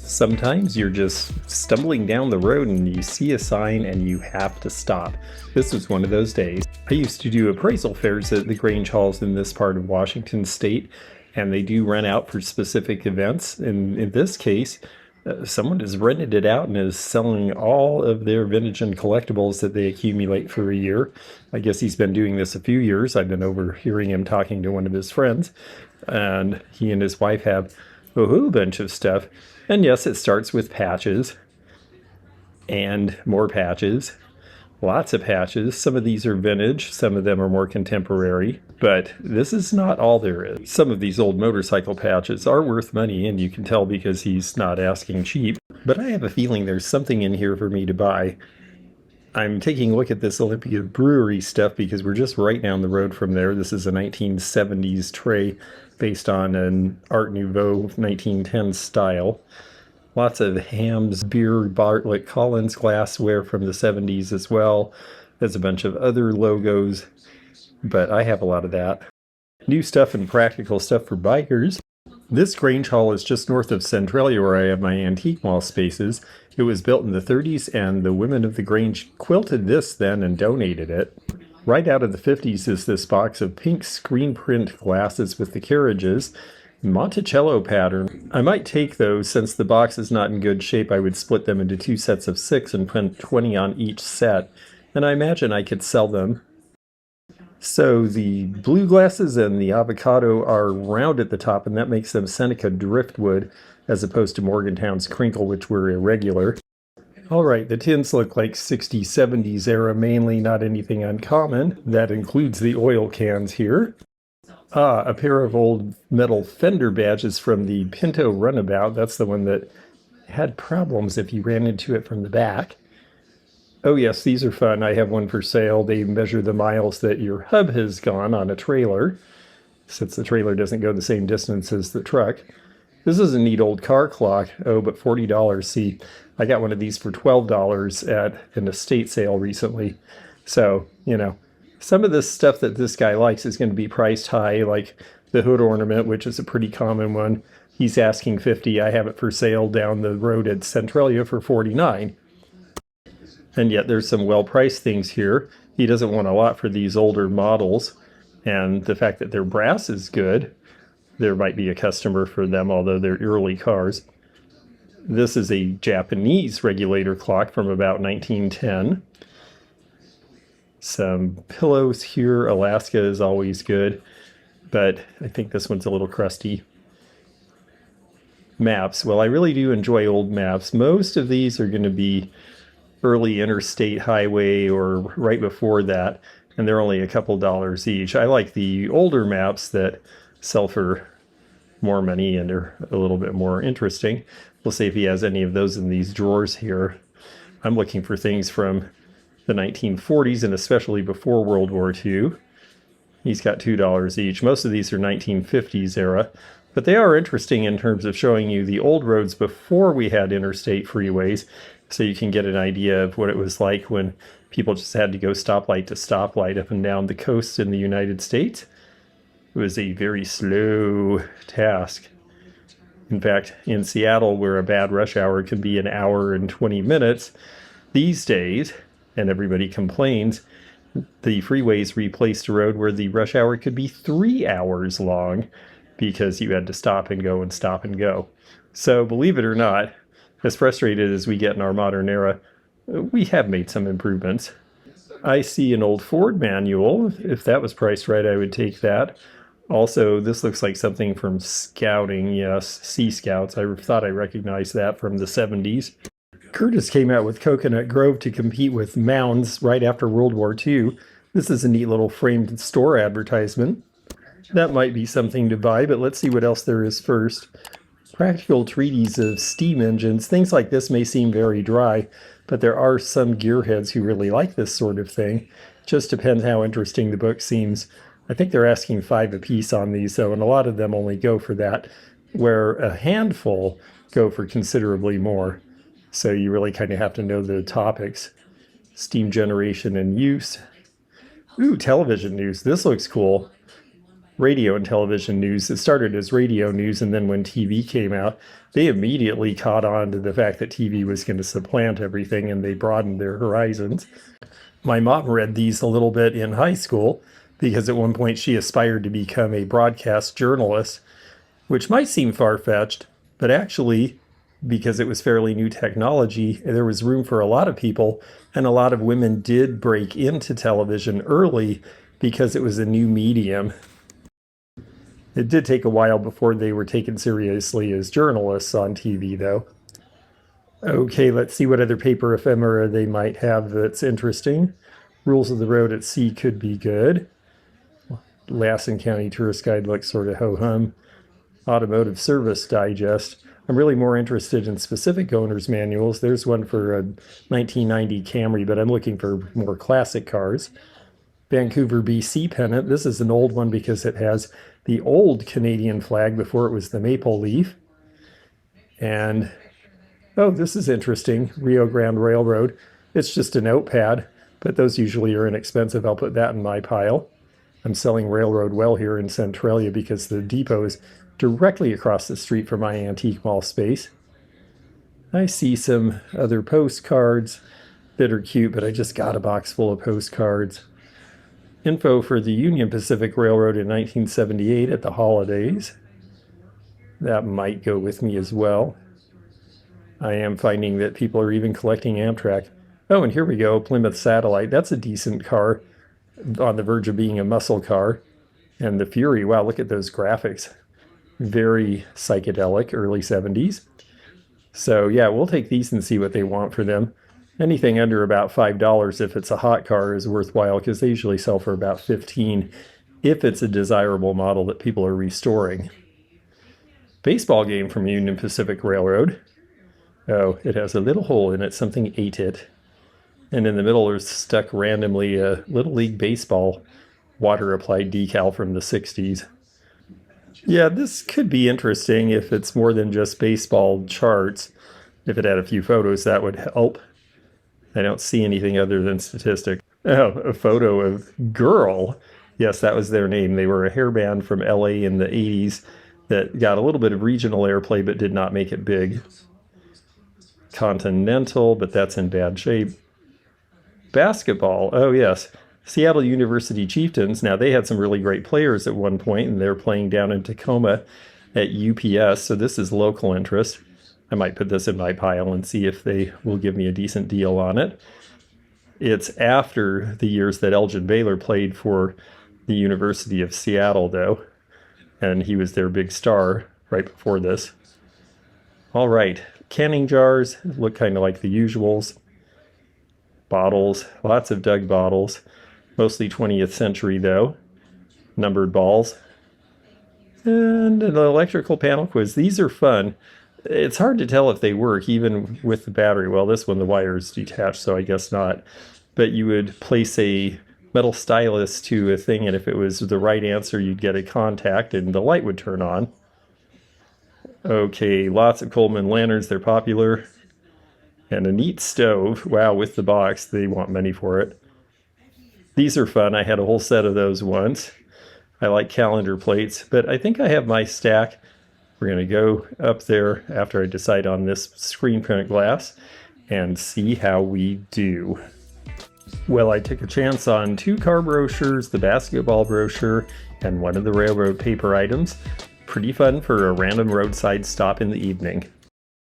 Sometimes you're just stumbling down the road and you see a sign and you have to stop. This was one of those days. I used to do appraisal fairs at the Grange halls in this part of Washington state, and they do rent out for specific events. And in this case, someone has rented it out and is selling all of their vintage and collectibles that they accumulate for a year. I guess he's been doing this a few years. I've been overhearing him talking to one of his friends, and he and his wife have a whole bunch of stuff. And yes, it starts with patches and more patches, lots of patches. Some of these are vintage, some of them are more contemporary, but this is not all there is. Some of these old motorcycle patches are worth money, and you can tell because he's not asking cheap, but I have a feeling there's something in here for me to buy. I'm taking a look at this Olympia brewery stuff because we're just right down the road from there. This is a 1970s tray based on an Art Nouveau 1910 style. Lots of Hams, beer, Bartlett, Collins glassware from the 70s as well. There's a bunch of other logos, but I have a lot of that. New stuff and practical stuff for bikers. This Grange Hall is just north of Centralia, where I have my antique wall spaces. It was built in the 30s, and the women of the Grange quilted this then and donated it. Right out of the 50s is this box of pink screen print glasses with the carriages, Monticello pattern. I might take those. Since the box is not in good shape, I would split them into 2 sets of 6 and print 20 on each set, and I imagine I could sell them. So the blue glasses and the avocado are round at the top, and that makes them Seneca driftwood as opposed to Morgantown's crinkle, which were irregular. All right, the tins look like 60s, 70s era, mainly, not anything uncommon. That includes the oil cans here. A pair of old metal fender badges from the Pinto Runabout. That's the one that had problems if you ran into it from the back. Oh yes, these are fun. I have one for sale. They measure the miles that your hub has gone on a trailer, since the trailer doesn't go the same distance as the truck. This is a neat old car clock. Oh, but $40. See, I got one of these for $12 at an estate sale recently. So, you know, some of this stuff that this guy likes is going to be priced high, like the hood ornament, which is a pretty common one. He's asking $50. I have it for sale down the road at Centralia for $49. And yet there's some well-priced things here. He doesn't want a lot for these older models. And the fact that their brass is good, there might be a customer for them, although they're early cars. This is a Japanese regulator clock from about 1910. Some pillows here. Alaska is always good, but I think this one's a little crusty. Maps. Well, I really do enjoy old maps. Most of these are going to be early interstate highway or right before that, and they're only a couple dollars each. I like the older maps that sell for more money and are a little bit more interesting. We'll see if he has any of those in these drawers here. I'm looking for things from the 1940s and especially before World War II. He's got $2 each. Most of these are 1950s era, but they are interesting in terms of showing you the old roads before we had interstate freeways, so you can get an idea of what it was like when people just had to go stoplight to stoplight up and down the coast in the United States. It was a very slow task. In fact, in Seattle, where a bad rush hour can be an hour and 20 minutes, these days, and everybody complains, the freeways replaced a road where the rush hour could be 3 hours long because you had to stop and go and stop and go. So believe it or not, as frustrated as we get in our modern era, we have made some improvements. I see an old Ford manual. If that was priced right, I would take that. Also, this looks like something from Scouting. Yes, Sea Scouts. I thought I recognized that from the 70s. Curtis came out with Coconut Grove to compete with Mounds right after World War II. This is a neat little framed store advertisement. That might be something to buy, but let's see what else there is first. Practical treaties of steam engines. Things like this may seem very dry, but there are some gearheads who really like this sort of thing. Just depends how interesting the book seems. I think they're asking $5 a piece on these, though, and a lot of them only go for that, where a handful go for considerably more. So you really kind of have to know the topics. Steam generation and use. Ooh, television news. This looks cool. radio and television news. It started as radio news, and then when TV came out, they immediately caught on to the fact that TV was going to supplant everything, and they broadened their horizons. My mom read these a little bit in high school because at one point she aspired to become a broadcast journalist, which might seem far-fetched, but actually, because it was fairly new technology, there was room for a lot of people, and a lot of women did break into television early because it was a new medium. It did take a while before they were taken seriously as journalists on TV, though. Okay, let's see what other paper ephemera they might have that's interesting. Rules of the Road at Sea could be good. Lassen County Tourist Guide looks sort of ho-hum. Automotive Service Digest. I'm really more interested in specific owner's manuals. There's one for a 1990 Camry, but I'm looking for more classic cars. Vancouver, BC pennant. This is an old one because it has the old Canadian flag before it was the maple leaf. And, oh, this is interesting. Rio Grande Railroad. It's just a notepad, but those usually are inexpensive. I'll put that in my pile. I'm selling railroad well here in Centralia because the depot is directly across the street from my antique mall space. I see some other postcards that are cute, but I just got a box full of postcards. Info for the Union Pacific Railroad in 1978 at the holidays. That might go with me as well. I am finding that people are even collecting Amtrak. Oh, and here we go, Plymouth Satellite. That's a decent car, on the verge of being a muscle car. And the Fury, wow, look at those graphics. Very psychedelic, early 70s. So yeah, we'll take these and see what they want for them. Anything under about $5 if it's a hot car is worthwhile because they usually sell for about $15 if it's a desirable model that people are restoring. Baseball game from Union Pacific Railroad. Oh, it has a little hole in it. Something ate it. And in the middle there's stuck randomly a Little League Baseball water-applied decal from the 60s. Yeah, this could be interesting if it's more than just baseball charts. If it had a few photos, that would help. I don't see anything other than statistics. Oh, a photo of Girl. Yes, that was their name. They were a hair band from LA in the 80s that got a little bit of regional airplay but did not make it big. Continental, but that's in bad shape. Basketball. Oh, yes. Seattle University Chieftains. Now, they had some really great players at one point, and they're playing down in Tacoma at UPS, so this is local interest. I might put this in my pile and see if they will give me a decent deal on it. It's after the years that Elgin Baylor played for the University of Seattle, though, and he was their big star right before this. All right, canning jars look kind of like the usuals. Bottles, lots of Doug bottles, mostly 20th century, though. Numbered balls. And an electrical panel quiz. These are fun. It's hard to tell if they work, even with the battery. Well, this one, the wire is detached, so I guess not. But you would place a metal stylus to a thing, and if it was the right answer, you'd get a contact, and the light would turn on. Okay, lots of Coleman lanterns. They're popular. And a neat stove. Wow, with the box, they want money for it. These are fun. I had a whole set of those once. I like calendar plates, but I think I have my stack. We're going to go up there after I decide on this screen print glass and see how we do. Well, I took a chance on 2 car brochures, the basketball brochure, and one of the railroad paper items. Pretty fun for a random roadside stop in the evening.